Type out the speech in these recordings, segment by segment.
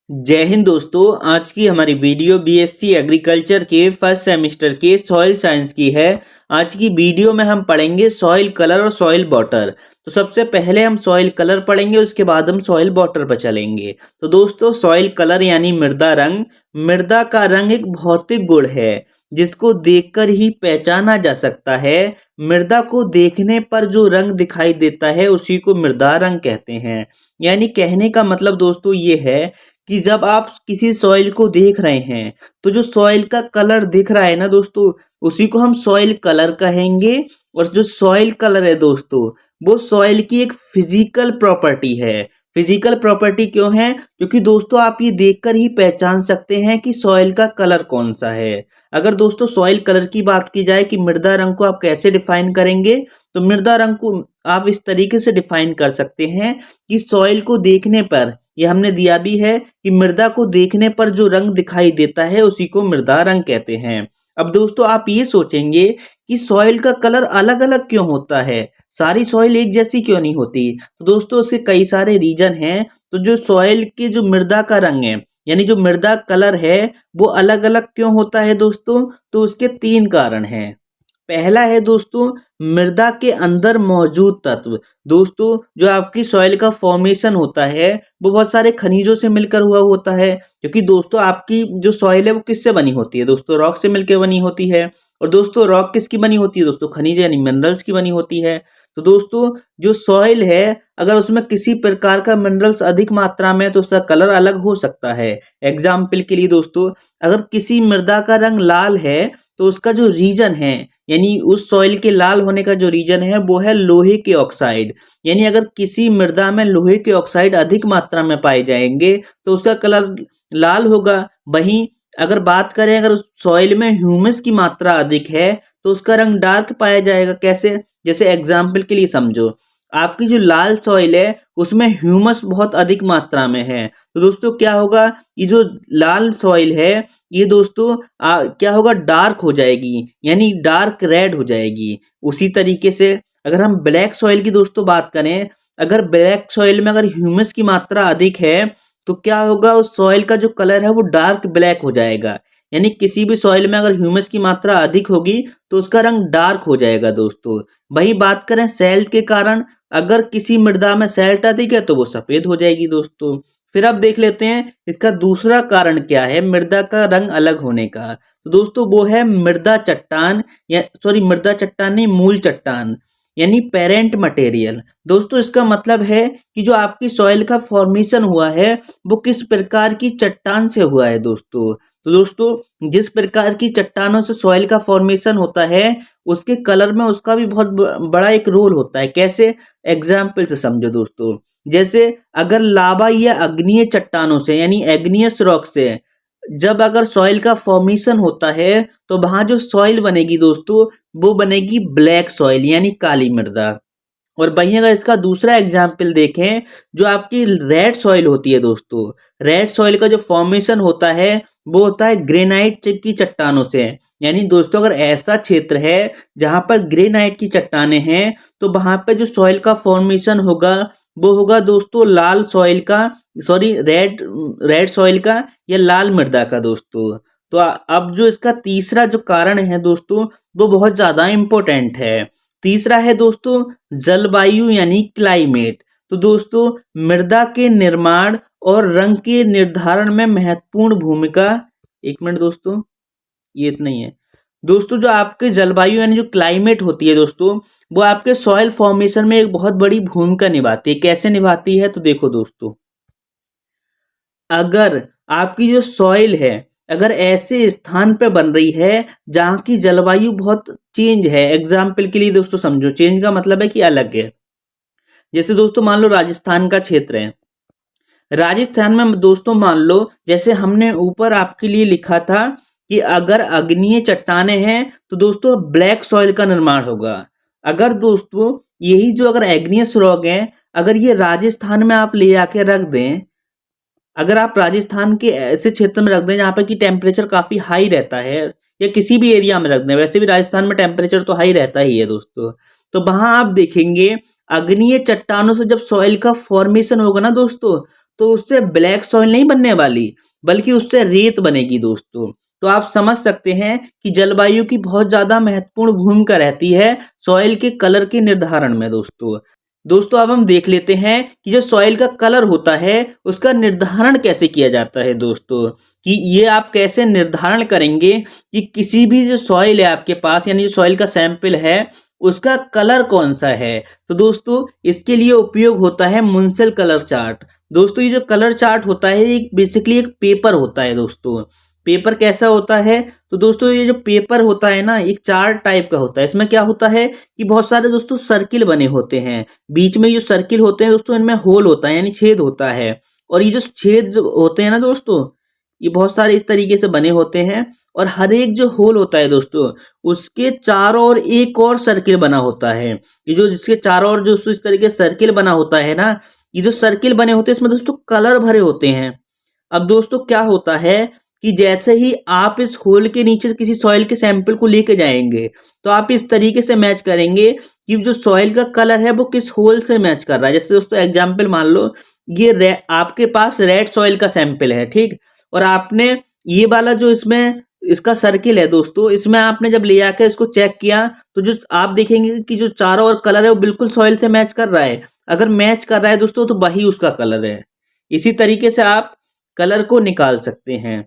जय हिंद दोस्तों। आज की हमारी वीडियो बीएससी एग्रीकल्चर के फर्स्ट सेमेस्टर के सॉइल साइंस की है। आज की वीडियो में हम पढ़ेंगे सॉइल कलर और सॉइल वाटर। तो सबसे पहले हम सॉइल कलर पढ़ेंगे, उसके बाद हम सॉइल वाटर पर चलेंगे। तो दोस्तों, सॉइल कलर यानी मृदा रंग। मृदा का रंग एक भौतिक गुण है जिसको देखकर ही पहचाना जा सकता है। मृदा को देखने पर जो रंग दिखाई देता है उसी को मृदा रंग कहते हैं। यानी कहने का मतलब दोस्तों ये है कि जब आप किसी सॉइल को देख रहे हैं तो जो सॉइल का कलर दिख रहा है ना दोस्तों, उसी को हम सॉइल कलर कहेंगे। और जो सॉइल कलर है दोस्तों, वो सॉइल की एक फिजिकल प्रॉपर्टी है। फिजिकल प्रॉपर्टी क्यों है? क्योंकि दोस्तों आप ये देखकर ही पहचान सकते हैं कि सॉइल का कलर कौन सा है। अगर दोस्तों सॉइल कलर की बात की जाए कि मृदा रंग को आप कैसे डिफाइन करेंगे, तो मृदा रंग को आप इस तरीके से डिफाइन कर सकते हैं कि सॉइल को देखने पर, ये हमने दिया भी है कि मृदा को देखने पर जो रंग दिखाई देता है उसी को मृदा रंग कहते हैं। अब दोस्तों आप ये सोचेंगे कि सॉइल का कलर अलग अलग क्यों होता है, सारी सॉइल एक जैसी क्यों नहीं होती? तो दोस्तों उसके कई सारे रीजन हैं। तो जो सॉइल के जो मृदा का रंग है, यानी जो मृदा कलर है, वो अलग अलग क्यों होता है दोस्तों? तो उसके तीन कारण हैं। पहला है दोस्तों, मृदा के अंदर मौजूद तत्व। दोस्तों जो आपकी सॉइल का फॉर्मेशन होता है वो बहुत सारे खनिजों से मिलकर हुआ होता है। क्योंकि दोस्तों आपकी जो सॉइल है वो किससे बनी होती है? दोस्तों रॉक से मिलकर बनी होती है। और दोस्तों रॉक किसकी बनी होती है? दोस्तों खनिज यानी मिनरल्स की बनी होती है। तो दोस्तों जो सॉइल है, अगर उसमें किसी प्रकार का मिनरल्स अधिक मात्रा में है तो उसका कलर अलग हो सकता है। एग्जाम्पल के लिए दोस्तों, अगर किसी मृदा का रंग लाल है तो उसका जो रीजन है, यानी उस सॉइल के लाल होने का जो रीजन है वो है लोहे के ऑक्साइड। यानी अगर किसी मृदा में लोहे के ऑक्साइड अधिक मात्रा में पाए जाएंगे तो उसका कलर लाल होगा। वहीं अगर बात करें, अगर उस सॉइल में ह्यूमस की मात्रा अधिक है तो उसका रंग डार्क पाया जाएगा। कैसे? जैसे एग्जाम्पल के लिए समझो, आपकी जो लाल सॉइल है उसमें ह्यूमस बहुत अधिक मात्रा में है, तो दोस्तों क्या होगा, ये जो लाल सॉइल है ये दोस्तों क्या होगा, डार्क हो जाएगी, यानी डार्क रेड हो जाएगी। उसी तरीके से अगर हम ब्लैक सॉइल की दोस्तों बात करें, अगर ब्लैक सॉइल में अगर ह्यूमस की मात्रा अधिक है तो क्या होगा, उस सॉइल का जो कलर है वो डार्क ब्लैक हो जाएगा। यानी किसी भी सॉइल में अगर ह्यूमस की मात्रा अधिक होगी तो उसका रंग डार्क हो जाएगा दोस्तों। वही बात करें सैल्ट के कारण, अगर किसी मृदा में सैल्ट अधिक है तो वो सफेद हो जाएगी दोस्तों। फिर अब देख लेते हैं इसका दूसरा कारण क्या है मृदा का रंग अलग होने का। तो दोस्तों वो है मृदा चट्टान, या सॉरी मृदा चट्टान नहीं, मूल चट्टान, यानी पेरेंट मटेरियल। दोस्तों इसका मतलब है कि जो आपकी सॉइल का फॉर्मेशन हुआ है वो किस प्रकार की चट्टान से हुआ है दोस्तों। तो दोस्तों जिस प्रकार की चट्टानों से सॉइल का फॉर्मेशन होता है उसके कलर में उसका भी बहुत बड़ा एक रोल होता है। कैसे? एग्जाम्पल से समझो दोस्तों, जैसे अगर लावा या अग्नीय चट्टानों से, यानी एग्नियस रॉक से जब अगर सॉइल का फॉर्मेशन होता है तो वहां जो सॉइल बनेगी दोस्तों वो बनेगी ब्लैक सॉइल, यानी काली मृदा। और वहीं अगर इसका दूसरा एग्जाम्पल देखें, जो आपकी रेड सॉइल होती है दोस्तों, रेड सॉइल का जो फॉर्मेशन होता है वो होता है ग्रेनाइट की चट्टानों से। यानी दोस्तों अगर ऐसा क्षेत्र है जहां पर ग्रेनाइट की चट्टानें हैं तो वहां पर जो सॉइल का फॉर्मेशन होगा वो होगा दोस्तों लाल सॉइल का, सॉरी रेड रेड सॉइल का या लाल मृदा का दोस्तों। तो अब जो इसका तीसरा जो कारण है दोस्तों वो बहुत ज्यादा इंपॉर्टेंट है। तीसरा है दोस्तों जलवायु यानी क्लाइमेट। तो दोस्तों मृदा के निर्माण और रंग के निर्धारण में महत्वपूर्ण भूमिका, एक मिनट दोस्तों, ये इतना ही है। दोस्तों जो आपके जलवायु यानी जो क्लाइमेट होती है दोस्तों, वो आपके सॉइल फॉर्मेशन में एक बहुत बड़ी भूमिका निभाती है। कैसे निभाती है? तो देखो दोस्तों, अगर आपकी जो सॉइल है अगर ऐसे स्थान पे बन रही है जहाँ की जलवायु बहुत चेंज है, एग्जाम्पल के लिए दोस्तों समझो, चेंज का मतलब है कि अलग है। जैसे दोस्तों मान लो राजस्थान का क्षेत्र है, राजस्थान में दोस्तों मान लो जैसे हमने ऊपर आपके लिए लिखा था कि अगर अग्नीय चट्टानें हैं तो दोस्तों ब्लैक सॉइल का निर्माण होगा। अगर दोस्तों यही जो अगर एग्नियस रॉक है, अगर ये राजस्थान में आप ले आके रख दें, अगर आप राजस्थान के ऐसे क्षेत्र में रख दें जहाँ पर कि टेम्परेचर काफ़ी हाई रहता है, या किसी भी एरिया में रख दें, वैसे भी राजस्थान में टेम्परेचर तो हाई रहता ही है दोस्तों, तो वहाँ आप देखेंगे अग्नीय चट्टानों से जब सॉइल का फॉर्मेशन होगा ना दोस्तों, तो उससे ब्लैक सॉइल नहीं बनने वाली, बल्कि उससे रेत बनेगी दोस्तों। तो आप समझ सकते हैं कि जलवायु की बहुत ज़्यादा महत्वपूर्ण भूमिका रहती है सॉइल के कलर के निर्धारण में दोस्तों। दोस्तों अब हम देख लेते हैं कि जो सॉइल का कलर होता है उसका निर्धारण कैसे किया जाता है दोस्तों, कि ये आप कैसे निर्धारण करेंगे कि किसी भी जो सॉइल है आपके पास, यानी जो सॉइल का सैंपल है उसका कलर कौन सा है। तो दोस्तों इसके लिए उपयोग होता है मुंसिल कलर चार्ट। दोस्तों ये जो कलर चार्ट होता है ये बेसिकली एक पेपर होता है दोस्तों। पेपर कैसा होता है, तो दोस्तों ये जो पेपर होता है ना एक चार्ट टाइप का होता है। इसमें क्या होता है कि बहुत सारे दोस्तों सर्किल बने होते हैं, बीच में जो सर्किल होते हैं दोस्तों इनमें होल होता है यानी छेद होता है। और ये जो छेद होते हैं ना दोस्तों ये बहुत सारे इस तरीके से बने होते हैं, और हर एक जो होल होता है दोस्तों उसके चारों ओर एक और सर्किल बना होता है। ये जो जिसके चारों ओर जो इस तरीके सर्किल बना होता है ना, ये जो सर्किल बने होते हैं इसमें दोस्तों कलर भरे होते हैं। अब दोस्तों क्या होता है कि जैसे ही आप इस होल के नीचे किसी सॉइल के सैंपल को लेके जाएंगे तो आप इस तरीके से मैच करेंगे कि जो सॉइल का कलर है वो किस होल से मैच कर रहा है। जैसे दोस्तों एग्जांपल मान लो ये आपके पास रेड सॉइल का सैंपल है, ठीक, और आपने ये वाला जो इसमें इसका सर्किल है दोस्तों, इसमें आपने जब ले आकर इसको चेक किया तो जो आप देखेंगे कि जो चारों ओर कलर है वो बिल्कुल सॉइल से मैच कर रहा है। अगर मैच कर रहा है दोस्तों तो वही उसका कलर है। इसी तरीके से आप कलर को निकाल सकते हैं।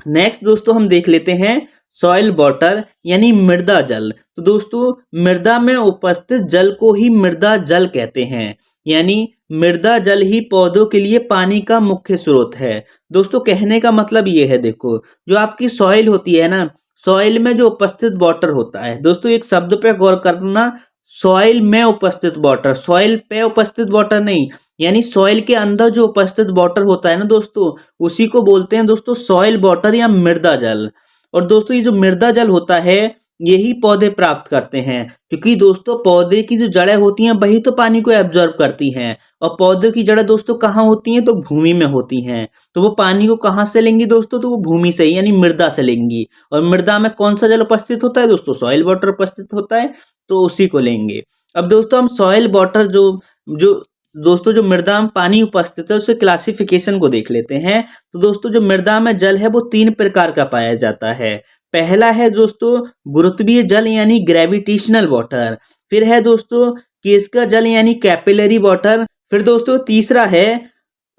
नेक्स्ट दोस्तों हम देख लेते हैं सॉइल वाटर यानी मृदा जल। तो दोस्तों मृदा में उपस्थित जल को ही मृदा जल कहते हैं, यानी मृदा जल ही पौधों के लिए पानी का मुख्य स्रोत है। दोस्तों कहने का मतलब ये है, देखो जो आपकी सॉइल होती है ना, सॉइल में जो उपस्थित वाटर होता है दोस्तों, एक शब्द पे गौर करना, सॉइल में उपस्थित वाटर, सॉइल पे उपस्थित वाटर नहीं, यानी सॉइल के अंदर जो उपस्थित वाटर होता है ना दोस्तों उसी को बोलते हैं दोस्तों सॉइल वाटर या मृदा जल। और दोस्तों ये जो मृदा जल होता है यही पौधे प्राप्त करते हैं, क्योंकि दोस्तों पौधे की जो जड़ें होती हैं वही तो पानी को एब्जॉर्ब करती हैं, और पौधे की जड़ें दोस्तों कहाँ होती हैं, तो भूमि में होती हैं। तो वो पानी को कहाँ से लेंगी दोस्तों, तो वो भूमि से यानी मृदा से लेंगी। और मृदा में कौन सा जल उपस्थित होता है दोस्तों, सॉइल वाटर उपस्थित होता है, तो उसी को लेंगे। अब दोस्तों हम सॉइल वाटर जो जो दोस्तों जो मृदा में पानी उपस्थित है उसके क्लासिफिकेशन को देख लेते हैं। तो दोस्तों जो मृदा में जल है वो 3 प्रकार का पाया जाता है। पहला है दोस्तों गुरुत्वीय जल यानी ग्रेविटेशनल वाटर, फिर है दोस्तों केशिका जल यानी कैपिलरी वाटर, फिर दोस्तों तीसरा है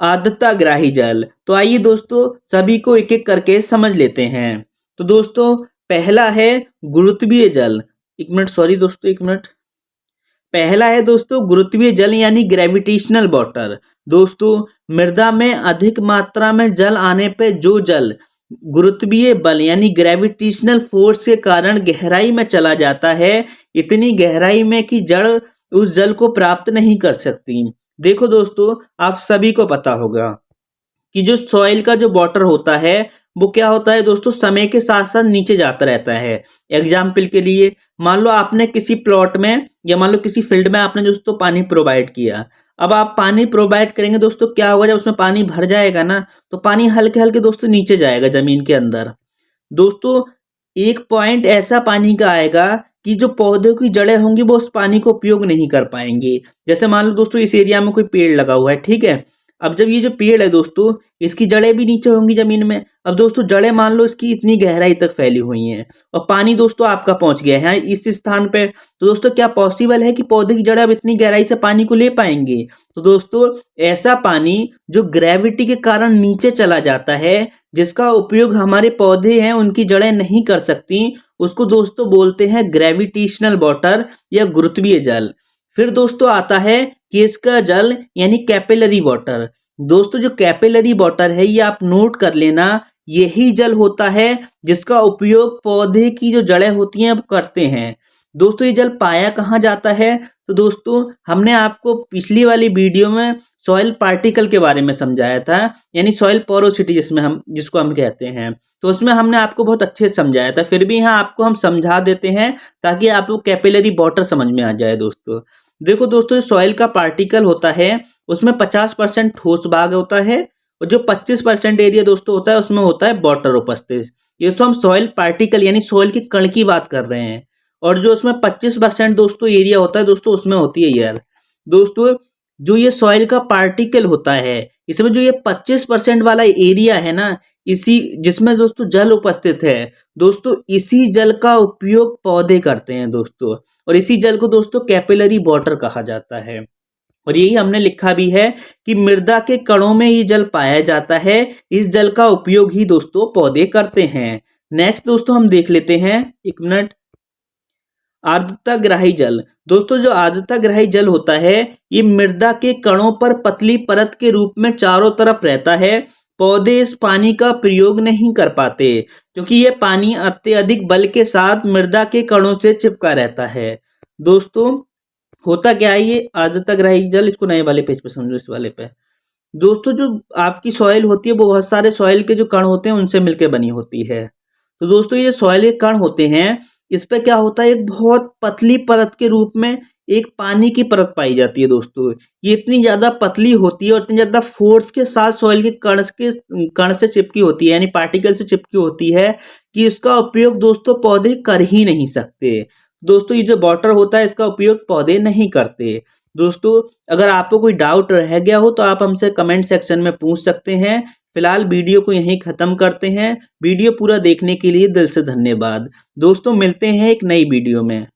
आर्द्रताग्राही जल। तो आइए दोस्तों सभी को एक एक करके समझ लेते हैं। तो दोस्तों पहला है गुरुत्वीय जल, एक मिनट सॉरी दोस्तों एक मिनट, पहला है दोस्तों गुरुत्वीय जल यानी ग्रेविटेशनल वाटर। दोस्तों मृदा में अधिक मात्रा में जल आने पर जो जल गुरुत्वीय बल यानी ग्रेविटेशनल फोर्स के कारण गहराई में चला जाता है, इतनी गहराई में कि जड़ उस जल को प्राप्त नहीं कर सकती। देखो दोस्तों आप सभी को पता होगा कि जो सॉइल का जो वाटर होता है वो क्या होता है दोस्तों, समय के साथ साथ नीचे जाता रहता है। एग्जाम्पल के लिए मान लो आपने किसी प्लॉट में या मान लो किसी फील्ड में आपने दोस्तों पानी प्रोवाइड किया। अब आप पानी प्रोवाइड करेंगे दोस्तों, क्या होगा जब उसमें पानी भर जाएगा ना तो पानी हल्के हल्के दोस्तों नीचे जाएगा जमीन के अंदर। दोस्तों एक पॉइंट ऐसा पानी का आएगा कि जो पौधों की जड़ें होंगी वो उस पानी को उपयोग नहीं कर पाएंगे। जैसे मान लो दोस्तों इस एरिया में कोई पेड़ लगा हुआ है, ठीक है, अब जब ये जो पेड़ है दोस्तों इसकी जड़ें भी नीचे होंगी जमीन में। अब दोस्तों जड़ें मान लो इसकी इतनी गहराई तक फैली हुई हैं और पानी दोस्तों आपका पहुंच गया है इस स्थान पे, तो दोस्तों क्या पॉसिबल है कि पौधे की जड़ें अब इतनी गहराई से पानी को ले पाएंगे? तो दोस्तों ऐसा पानी जो ग्रेविटी के कारण नीचे चला जाता है, जिसका उपयोग हमारे पौधे हैं उनकी जड़ें नहीं कर सकती, उसको दोस्तों बोलते हैं ग्रेविटेशनल वाटर या गुरुत्वीय जल। फिर दोस्तों आता है केशिका जल यानी कैपिलरी वाटर। दोस्तों जो कैपिलरी वाटर है ये आप नोट कर लेना, यही जल होता है जिसका उपयोग पौधे की जो जड़ें होती हैं वो करते हैं। दोस्तों ये जल पाया कहाँ जाता है, तो दोस्तों हमने आपको पिछली वाली वीडियो में सॉइल पार्टिकल के बारे में समझाया था, यानी सॉइल पोरोसिटी जिसको हम कहते हैं, तो उसमें हमने आपको बहुत अच्छे से समझाया था। फिर भी यहाँ आपको हम समझा देते हैं ताकि आपको कैपिलरी वाटर समझ में आ जाए। दोस्तों देखो दोस्तों सॉइल का पार्टिकल होता है उसमें 50% ठोस भाग होता है और जो 25% एरिया दोस्तों होता है उसमें होता है वाटर उपस्थित। ये तो हम सॉइल पार्टिकल यानी सॉइल के कण की बात कर रहे हैं, और जो उसमें 25% दोस्तों एरिया होता है दोस्तों उसमें होती है एयर। दोस्तों जो ये सॉइल का पार्टिकल होता है इसमें जो ये 25% वाला एरिया है ना, इसी जिसमें दोस्तों जल उपस्थित है, दोस्तों इसी जल का उपयोग पौधे करते हैं दोस्तों। और इसी जल को दोस्तों कैपिलरी वाटर कहा जाता है। और यही हमने लिखा भी है कि मृदा के कणों में ये जल पाया जाता है। इस जल का उपयोग ही दोस्तों पौधे करते हैं। नेक्स्ट दोस्तों हम देख लेते हैं, एक मिनट, आर्द्रता ग्राही जल। दोस्तों जो आर्द्रता ग्राही जल होता है, ये मृदा के कणों पर पतली परत के रूप में चारों तरफ रहता है। पौधे इस पानी का प्रयोग नहीं कर पाते क्योंकि ये पानी अत्यधिक बल के साथ मृदा के कणों से चिपका रहता है। दोस्तों होता क्या है ये आर्द्रता ग्राही जल, इसको नए वाले पेज पे समझो, इस वाले पे। दोस्तों जो आपकी सॉइल होती है वो बहुत सारे सॉइल के जो कण होते हैं उनसे मिलकर बनी होती है। तो दोस्तों ये सॉइल के कण होते हैं, इस पे क्या होता है, एक बहुत पतली परत के रूप में एक पानी की परत पाई जाती है दोस्तों। ये इतनी ज्यादा पतली होती है और इतनी ज्यादा फोर्स के साथ सॉइल के कण से चिपकी होती है, यानी पार्टिकल से चिपकी होती है, कि इसका उपयोग दोस्तों पौधे कर ही नहीं सकते। दोस्तों ये जो वाटर होता है इसका उपयोग पौधे नहीं करते। दोस्तों अगर आपको कोई डाउट रह गया हो तो आप हमसे कमेंट सेक्शन में पूछ सकते हैं। फिलहाल वीडियो को यहीं ख़त्म करते हैं। वीडियो पूरा देखने के लिए दिल से धन्यवाद। दोस्तों मिलते हैं एक नई वीडियो में।